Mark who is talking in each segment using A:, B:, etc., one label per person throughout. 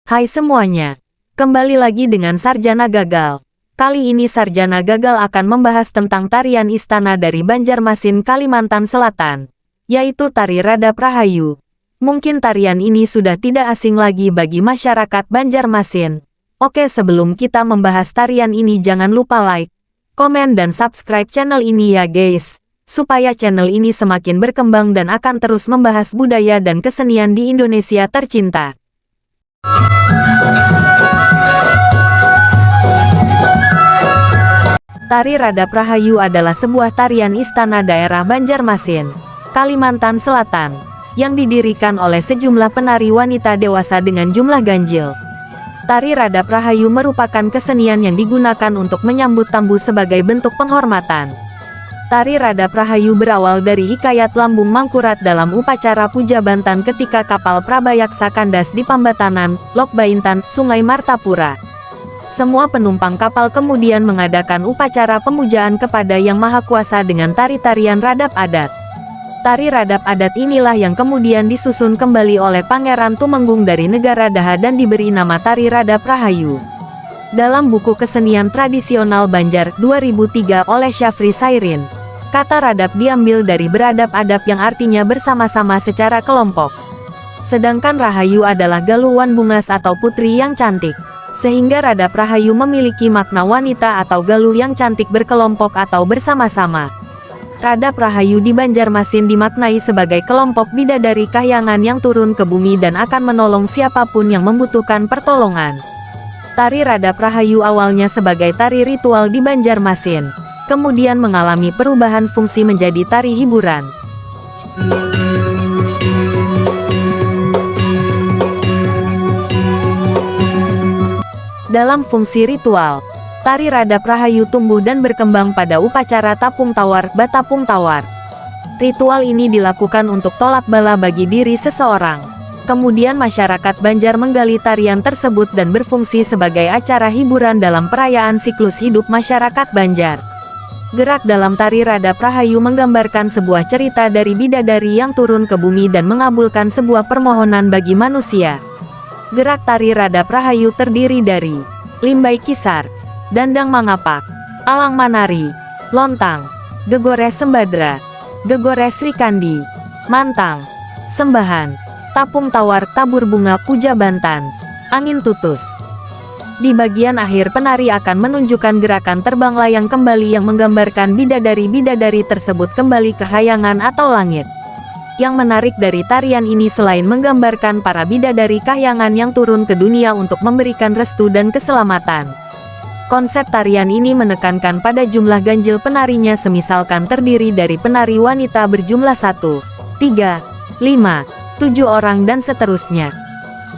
A: Hai semuanya, kembali lagi dengan Sarjana Gagal. Kali ini Sarjana Gagal akan membahas tentang tarian istana dari Banjarmasin, Kalimantan Selatan, yaitu Tari Radap Rahayu. Mungkin tarian ini sudah tidak asing lagi bagi masyarakat Banjarmasin. Oke, sebelum kita membahas tarian ini jangan lupa like, komen dan subscribe channel ini ya guys, supaya channel ini semakin berkembang dan akan terus membahas budaya dan kesenian di Indonesia tercinta. Tari Radap Rahayu adalah sebuah tarian istana daerah Banjarmasin, Kalimantan Selatan, yang didirikan oleh sejumlah penari wanita dewasa dengan jumlah ganjil. Tari Radap Rahayu merupakan kesenian yang digunakan untuk menyambut tamu sebagai bentuk penghormatan. Tari Radap Rahayu berawal dari hikayat Lambung Mangkurat dalam upacara Puja Bantan ketika kapal Prabayaksa kandas di Pambatanan, Lok Baintan, Sungai Martapura. Semua penumpang kapal kemudian mengadakan upacara pemujaan kepada Yang Maha Kuasa dengan tari-tarian radap adat. Tari radap adat inilah yang kemudian disusun kembali oleh Pangeran Tumenggung dari negara Daha dan diberi nama Tari Radap Rahayu. Dalam buku Kesenian Tradisional Banjar 2003 oleh Syafri Sairin, kata radap diambil dari beradab-adab yang artinya bersama-sama secara kelompok. Sedangkan Rahayu adalah galuhan bungas atau putri yang cantik. Sehingga Radap Rahayu memiliki makna wanita atau galuh yang cantik berkelompok atau bersama-sama. Radap Rahayu di Banjarmasin dimaknai sebagai kelompok bidadari kahyangan yang turun ke bumi dan akan menolong siapapun yang membutuhkan pertolongan. Tari Radap Rahayu awalnya sebagai tari ritual di Banjarmasin, kemudian mengalami perubahan fungsi menjadi tari hiburan. Dalam fungsi ritual, Tari Radap Rahayu tumbuh dan berkembang pada upacara Tapung Tawar, Batapung Tawar. Ritual ini dilakukan untuk tolak bala bagi diri seseorang. Kemudian masyarakat Banjar menggali tarian tersebut dan berfungsi sebagai acara hiburan dalam perayaan siklus hidup masyarakat Banjar. Gerak dalam Tari Radap Rahayu menggambarkan sebuah cerita dari bidadari yang turun ke bumi dan mengabulkan sebuah permohonan bagi manusia. Gerak Tari Radap Rahayu terdiri dari Limbai Kisar, Dandang Mangapak, Alang Manari, Lontang, Gegores Sembadra, Gegores Rikandi, Mantang, Sembahan, Tapung Tawar, Tabur Bunga, Puja Bantan, Angin Tutus. Di bagian akhir penari akan menunjukkan gerakan terbang layang kembali yang menggambarkan bidadari-bidadari tersebut kembali ke hayangan atau langit. Yang menarik dari tarian ini selain menggambarkan para bidadari kahyangan yang turun ke dunia untuk memberikan restu dan keselamatan. Konsep tarian ini menekankan pada jumlah ganjil penarinya, semisalkan terdiri dari penari wanita berjumlah 1, 3, 5, 7 orang dan seterusnya.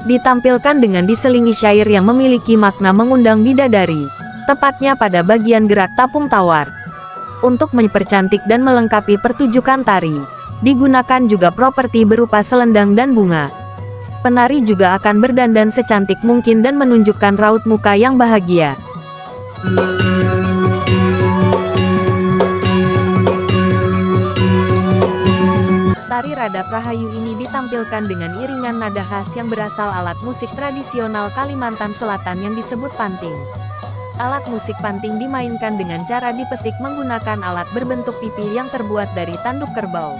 A: Ditampilkan dengan diselingi syair yang memiliki makna mengundang bidadari, tepatnya pada bagian gerak Tapung Tawar. Untuk mempercantik dan melengkapi pertunjukan tari, digunakan juga properti berupa selendang dan bunga. Penari juga akan berdandan secantik mungkin dan menunjukkan raut muka yang bahagia. Tari Radap Rahayu ini ditampilkan dengan iringan nada khas yang berasal alat musik tradisional Kalimantan Selatan yang disebut panting. Alat musik panting dimainkan dengan cara dipetik menggunakan alat berbentuk pipih yang terbuat dari tanduk kerbau.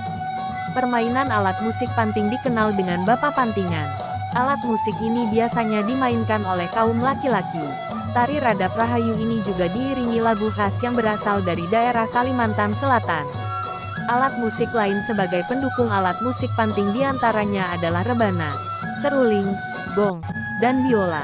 A: Permainan alat musik panting dikenal dengan Bapa Pantingan. Alat musik ini biasanya dimainkan oleh kaum laki-laki. Tari Radap Rahayu ini juga diiringi lagu khas yang berasal dari daerah Kalimantan Selatan. Alat musik lain sebagai pendukung alat musik panting diantaranya adalah rebana, seruling, gong, dan biola.